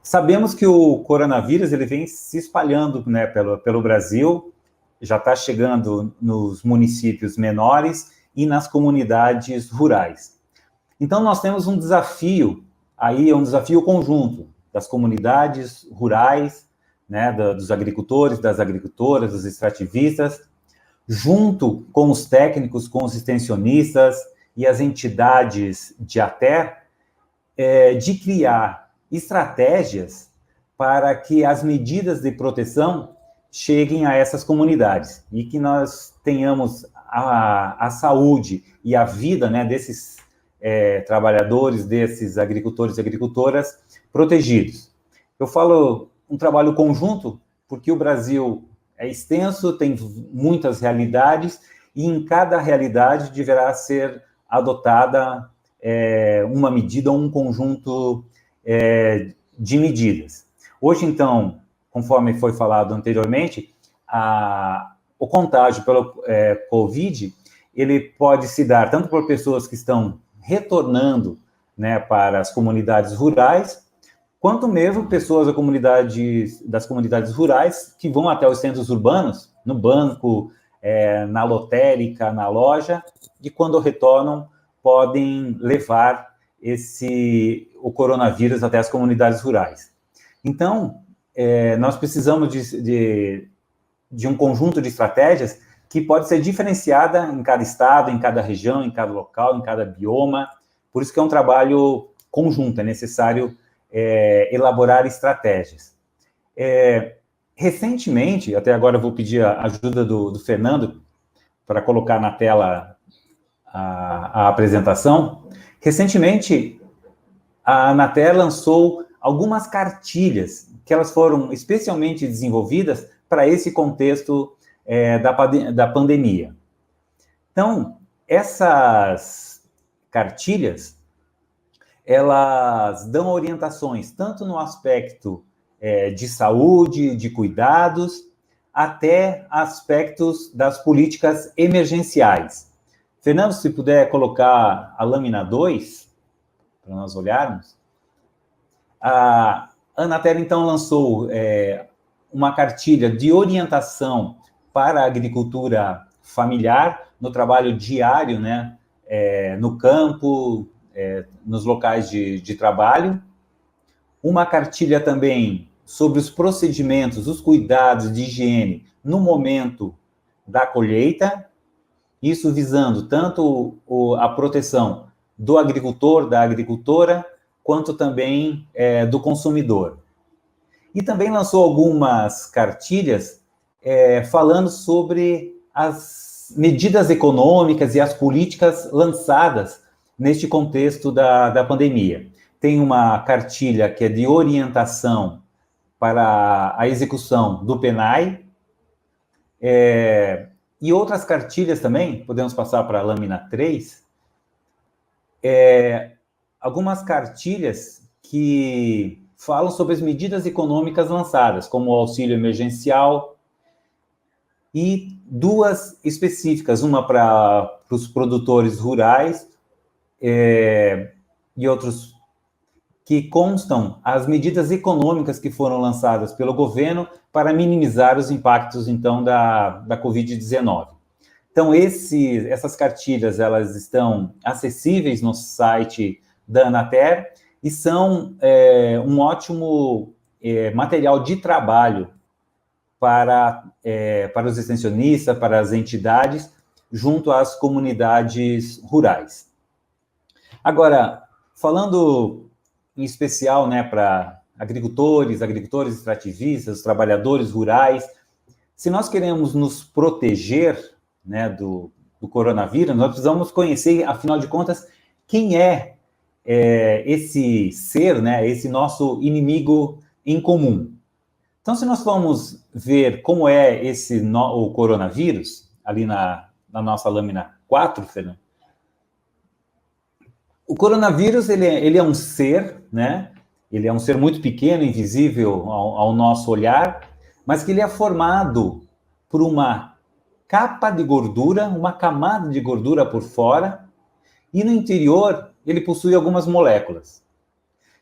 Sabemos que o coronavírus ele vem se espalhando, né, pelo Brasil, já está chegando nos municípios menores e nas comunidades rurais. Então, nós temos um desafio, aí é um desafio conjunto das comunidades rurais, né, dos agricultores, das agricultoras, dos extrativistas, junto com os técnicos, com os extensionistas e as entidades de ATER, de criar estratégias para que as medidas de proteção cheguem a essas comunidades e que nós tenhamos a saúde e a vida, né, desses trabalhadores, desses agricultores e agricultoras protegidos. Eu falo um trabalho conjunto porque o Brasil é extenso, tem muitas realidades e em cada realidade deverá ser adotada uma medida ou um conjunto de medidas. Hoje, então, conforme foi falado anteriormente, o contágio pelo Covid, ele pode se dar tanto por pessoas que estão retornando, né, para as comunidades rurais, quanto mesmo pessoas das comunidades rurais que vão até os centros urbanos, no banco, na lotérica, na loja, e quando retornam, podem levar o coronavírus até as comunidades rurais. Então, nós precisamos de um conjunto de estratégias que pode ser diferenciada em cada estado, em cada região, em cada local, em cada bioma. Por isso que é um trabalho conjunto, é necessário elaborar estratégias. Recentemente, até agora eu vou pedir a ajuda do Fernando para colocar na tela a apresentação. Recentemente, a Anatel lançou algumas cartilhas que elas foram especialmente desenvolvidas para esse contexto da pandemia. Então, essas cartilhas, elas dão orientações tanto no aspecto de saúde, de cuidados, até aspectos das políticas emergenciais. Fernando, se puder colocar a lâmina 2, para nós olharmos. A Anatel, então, lançou uma cartilha de orientação para a agricultura familiar, no trabalho diário, né, no campo, nos locais de trabalho. Uma cartilha também sobre os procedimentos, os cuidados de higiene no momento da colheita, isso visando tanto a proteção do agricultor, da agricultora, quanto também do consumidor. E também lançou algumas cartilhas falando sobre as medidas econômicas e as políticas lançadas neste contexto da pandemia. Tem uma cartilha que é de orientação para a execução do PNAE, e outras cartilhas também, podemos passar para a lâmina 3, algumas cartilhas que falam sobre as medidas econômicas lançadas, como o auxílio emergencial, e duas específicas, uma para os produtores rurais e outros que constam as medidas econômicas que foram lançadas pelo governo para minimizar os impactos, então, da Covid-19. Então, essas cartilhas, elas estão acessíveis no site da Anatel e são um ótimo material de trabalho para os extensionistas, para as entidades, junto às comunidades rurais. Agora, falando em especial, né, para agricultores extrativistas, trabalhadores rurais, se nós queremos nos proteger, né, do coronavírus, nós precisamos conhecer, afinal de contas, quem é esse ser, né, esse nosso inimigo em comum. Então, se nós formos ver como é o coronavírus, ali na nossa lâmina 4, Fernando, o coronavírus, ele é um ser, né? Ele é um ser muito pequeno, invisível ao nosso olhar, mas que ele é formado por uma capa de gordura, uma camada de gordura por fora, e no interior ele possui algumas moléculas.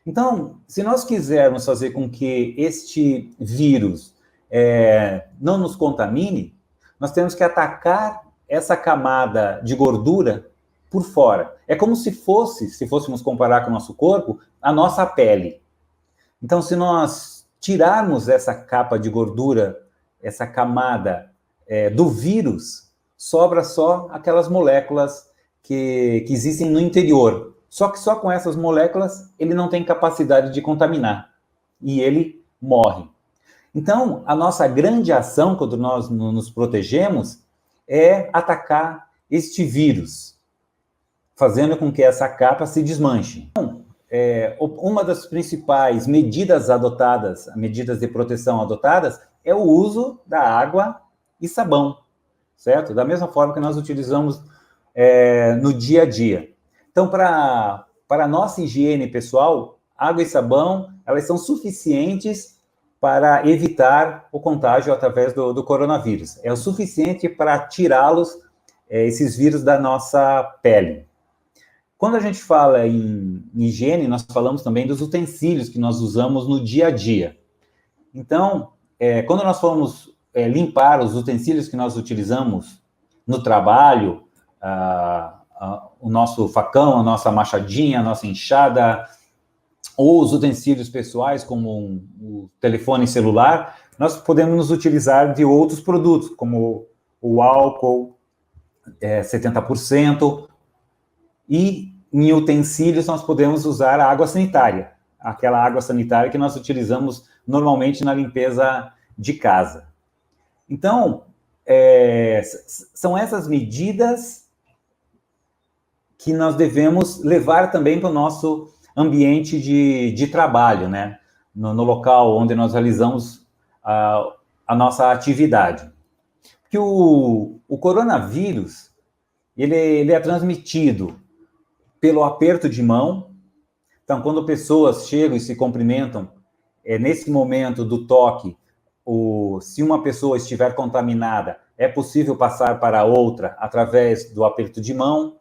Então, se nós quisermos fazer com que este vírus não nos contamine, nós temos que atacar essa camada de gordura por fora. É como se fôssemos comparar com o nosso corpo, a nossa pele. Então, se nós tirarmos essa capa de gordura, essa camada do vírus, sobra só aquelas moléculas que existem no interior. Só que só com essas moléculas ele não tem capacidade de contaminar e ele morre. Então, a nossa grande ação quando nós nos protegemos é atacar este vírus, fazendo com que essa capa se desmanche. Então, uma das principais medidas adotadas, medidas de proteção adotadas, é o uso da água e sabão, certo? Da mesma forma que nós utilizamos no dia a dia. Então, para a nossa higiene pessoal, água e sabão, elas são suficientes para evitar o contágio através do coronavírus. É o suficiente para tirá-los, esses vírus, da nossa pele. Quando a gente fala em higiene, nós falamos também dos utensílios que nós usamos no dia a dia. Então, quando nós formos limpar os utensílios que nós utilizamos no trabalho, o nosso facão, a nossa machadinha, a nossa enxada, ou os utensílios pessoais, como o telefone celular, nós podemos nos utilizar de outros produtos, como o álcool 70%, e em utensílios nós podemos usar a água sanitária, aquela água sanitária que nós utilizamos normalmente na limpeza de casa. Então, são essas medidas que nós devemos levar também para o nosso ambiente de trabalho, né? No local onde nós realizamos a nossa atividade. Porque o coronavírus, ele é transmitido pelo aperto de mão. Então, quando pessoas chegam e se cumprimentam, nesse momento do toque, se uma pessoa estiver contaminada, é possível passar para outra através do aperto de mão,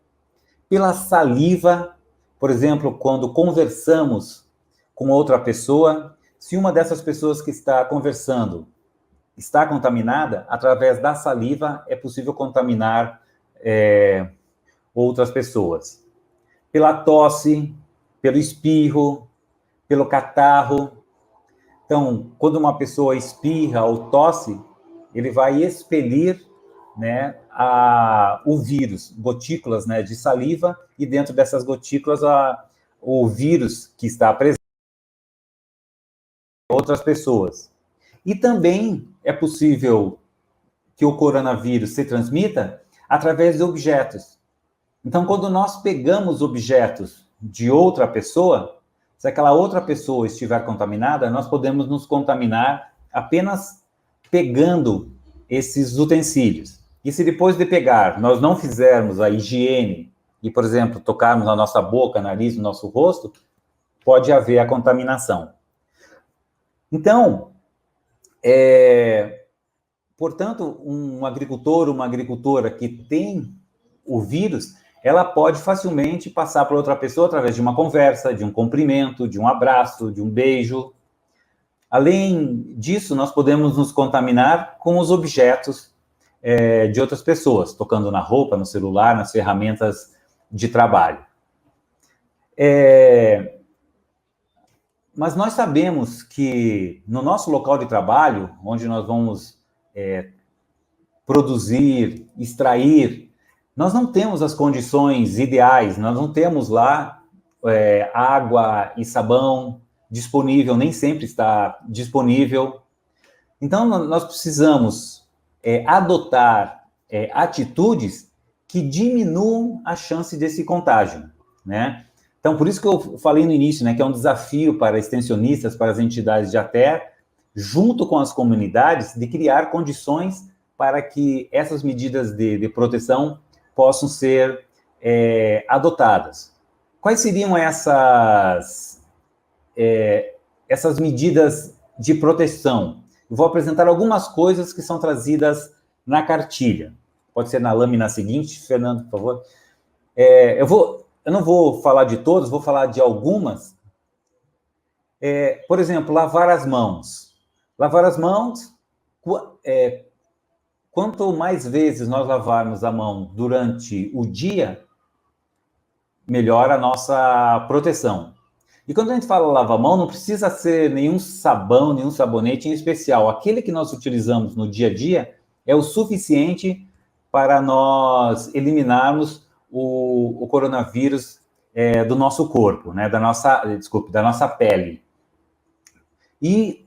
pela saliva. Por exemplo, quando conversamos com outra pessoa, se uma dessas pessoas que está conversando está contaminada, através da saliva é possível contaminar outras pessoas. Pela tosse, pelo espirro, pelo catarro. Então, quando uma pessoa espirra ou tosse, ele vai expelir, né, o vírus, gotículas, né, de saliva, e dentro dessas gotículas o vírus que está presente em outras pessoas. E também é possível que o coronavírus se transmita através de objetos. Então, quando nós pegamos objetos de outra pessoa, se aquela outra pessoa estiver contaminada, nós podemos nos contaminar apenas pegando esses utensílios. E se depois de pegar, nós não fizermos a higiene e, por exemplo, tocarmos na nossa boca, nariz, no nosso rosto, pode haver a contaminação. Então, portanto, um agricultor, uma agricultora que tem o vírus, ela pode facilmente passar para outra pessoa através de uma conversa, de um cumprimento, de um abraço, de um beijo. Além disso, nós podemos nos contaminar com os objetos de outras pessoas, tocando na roupa, no celular, nas ferramentas de trabalho. Mas nós sabemos que no nosso local de trabalho, onde nós vamos produzir, extrair, nós não temos as condições ideais, nós não temos lá água e sabão disponível, nem sempre está disponível. Então, nós precisamos adotar atitudes que diminuam a chance desse contágio, né? Então, por isso que eu falei no início, né, que é um desafio para extensionistas, para as entidades de ATER, junto com as comunidades, de criar condições para que essas medidas de proteção possam ser adotadas. Quais seriam essas medidas de proteção? Eu vou apresentar algumas coisas que são trazidas na cartilha. Pode ser na lâmina seguinte, Fernando, por favor. Eu não vou falar de todas, vou falar de algumas, Por exemplo, lavar as mãos. Lavar as mãos, quanto mais vezes nós lavarmos a mão durante o dia, melhor a nossa proteção. E quando a gente fala lavar a mão, não precisa ser nenhum sabão, nenhum sabonete em especial. Aquele que nós utilizamos no dia a dia é o suficiente para nós eliminarmos o coronavírus do nosso corpo, né? Da nossa pele. E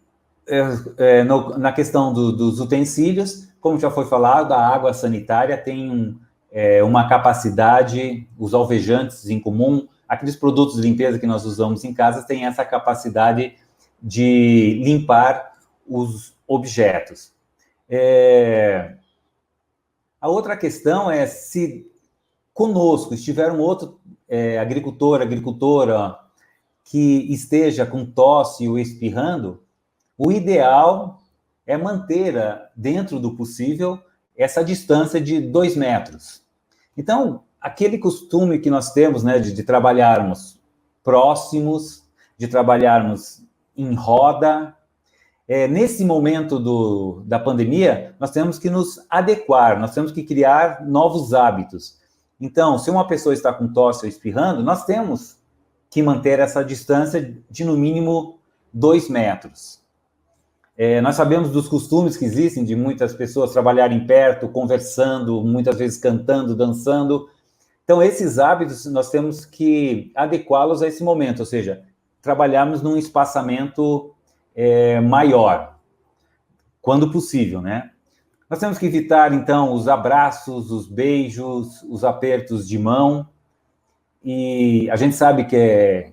na questão dos utensílios, como já foi falado, a água sanitária tem uma capacidade, os alvejantes em comum, aqueles produtos de limpeza que nós usamos em casa têm essa capacidade de limpar os objetos. A outra questão é se conosco estiver um outro agricultora que esteja com tosse ou espirrando, o ideal é manter, dentro do possível, essa distância de 2 metros. Então, aquele costume que nós temos, né, de trabalharmos próximos, de trabalharmos em roda, nesse momento da pandemia, nós temos que nos adequar, nós temos que criar novos hábitos. Então, se uma pessoa está com tosse ou espirrando, nós temos que manter essa distância de, no mínimo, 2 metros. Nós sabemos dos costumes que existem de muitas pessoas trabalharem perto, conversando, muitas vezes cantando, dançando. Então, esses hábitos, nós temos que adequá-los a esse momento, ou seja, trabalharmos num espaçamento maior, quando possível, né? Nós temos que evitar, então, os abraços, os beijos, os apertos de mão, e a gente sabe que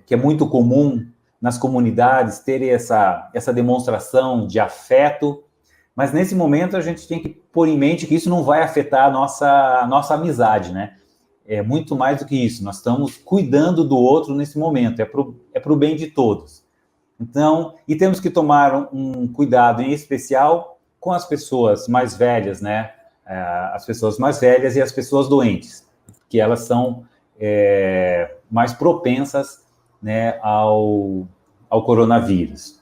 é muito comum nas comunidades terem essa demonstração de afeto, mas nesse momento a gente tem que pôr em mente que isso não vai afetar a nossa amizade, né? É muito mais do que isso, nós estamos cuidando do outro nesse momento, é pro bem de todos. Então, e temos que tomar um cuidado em especial com as pessoas mais velhas, né? As pessoas mais velhas e as pessoas doentes, que elas são mais propensas, né, ao coronavírus.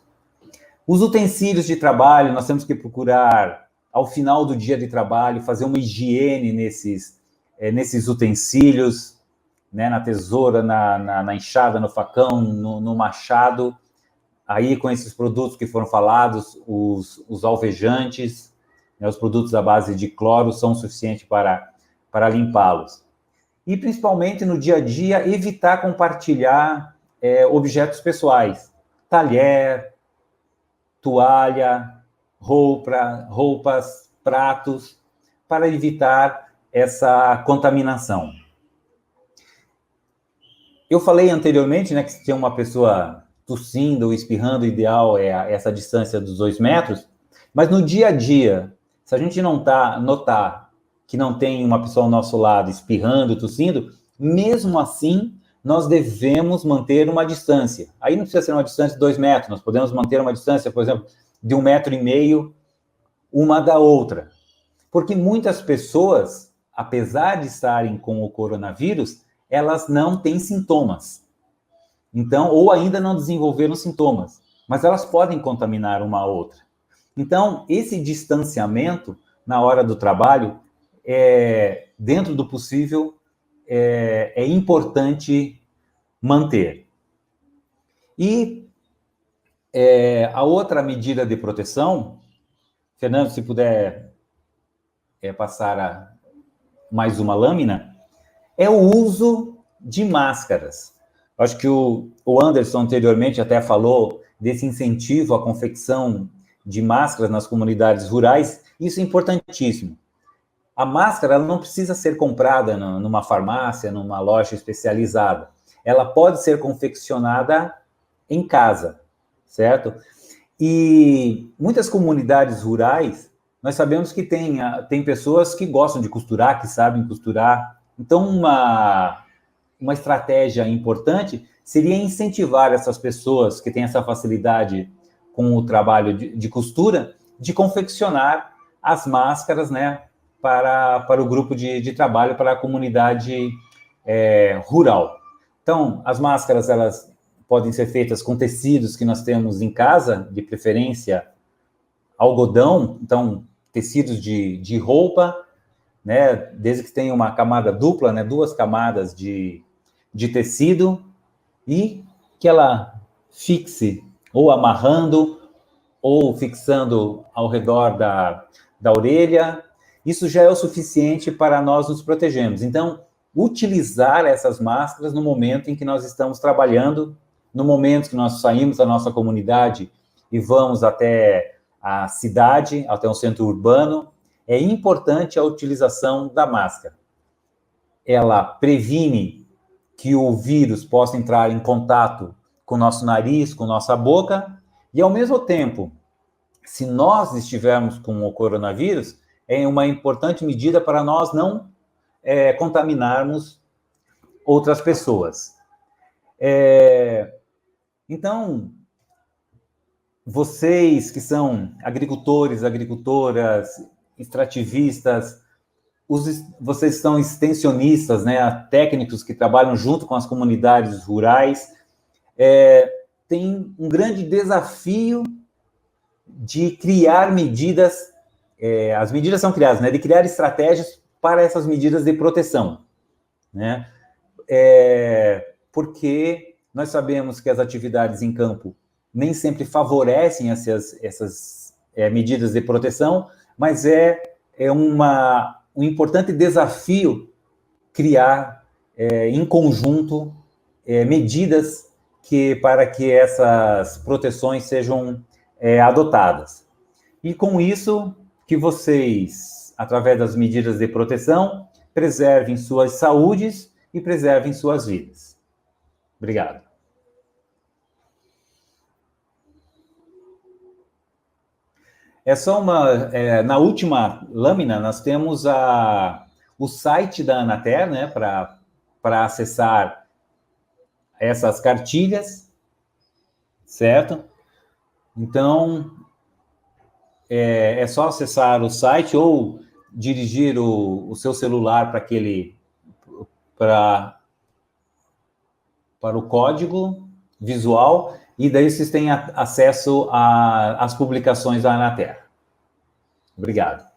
Os utensílios de trabalho, nós temos que procurar, ao final do dia de trabalho, fazer uma higiene nesses utensílios, né, na tesoura, na enxada, no facão, no machado. Aí, com esses produtos que foram falados, os alvejantes, né, os produtos à base de cloro são suficientes para limpá-los. E, principalmente, no dia a dia, evitar compartilhar objetos pessoais. Talher, toalha, roupas, pratos, para evitar essa contaminação. Eu falei anteriormente, né, que se tem uma pessoa tossindo ou espirrando, o ideal é essa distância dos 2 metros, mas no dia a dia, se a gente não notar que não tem uma pessoa ao nosso lado espirrando, tossindo, mesmo assim, nós devemos manter uma distância. Aí não precisa ser uma distância de 2 metros, nós podemos manter uma distância, por exemplo, de 1,5 metro, uma da outra. Porque muitas pessoas, apesar de estarem com o coronavírus, elas não têm sintomas. Então, ou ainda não desenvolveram sintomas, mas elas podem contaminar uma a outra. Então, esse distanciamento na hora do trabalho, dentro do possível, é importante manter. E a outra medida de proteção, Fernando, se puder passar mais uma lâmina, é o uso de máscaras. Acho que o Anderson anteriormente até falou desse incentivo à confecção de máscaras nas comunidades rurais. Isso é importantíssimo. A máscara ela não precisa ser comprada numa farmácia, numa loja especializada. Ela pode ser confeccionada em casa, certo? E muitas comunidades rurais, nós sabemos que tem pessoas que gostam de costurar, que sabem costurar. Então, uma estratégia importante seria incentivar essas pessoas que têm essa facilidade com o trabalho de costura, de confeccionar as máscaras, né, para o grupo de trabalho, para a comunidade rural. Então, as máscaras, elas podem ser feitas com tecidos que nós temos em casa, de preferência algodão, então tecidos de roupa, né, desde que tenha uma camada dupla, né, 2 camadas de tecido, e que ela fixe, ou amarrando, ou fixando ao redor da orelha. Isso já é o suficiente para nós nos protegermos. Então, utilizar essas máscaras no momento em que nós estamos trabalhando, no momento que nós saímos da nossa comunidade e vamos até a cidade, até um centro urbano, é importante a utilização da máscara. Ela previne que o vírus possa entrar em contato com o nosso nariz, com nossa boca, e ao mesmo tempo, se nós estivermos com o coronavírus, é uma importante medida para nós não contaminarmos outras pessoas. Então, vocês que são agricultores, agricultoras, extrativistas, vocês são extensionistas, né, técnicos que trabalham junto com as comunidades rurais, tem um grande desafio de criar medidas, as medidas são criadas, né, de criar estratégias para essas medidas de proteção, né, porque nós sabemos que as atividades em campo nem sempre favorecem essas medidas de proteção, mas um importante desafio criar em conjunto medidas para que essas proteções sejam adotadas. E com isso, que vocês, através das medidas de proteção, preservem suas saúdes e preservem suas vidas. Obrigado. É só na última lâmina, nós temos o site da Anater, né, para acessar essas cartilhas, certo? Então, é só acessar o site ou dirigir o seu celular para o código visual, e daí vocês têm acesso às publicações da Anater. Obrigado.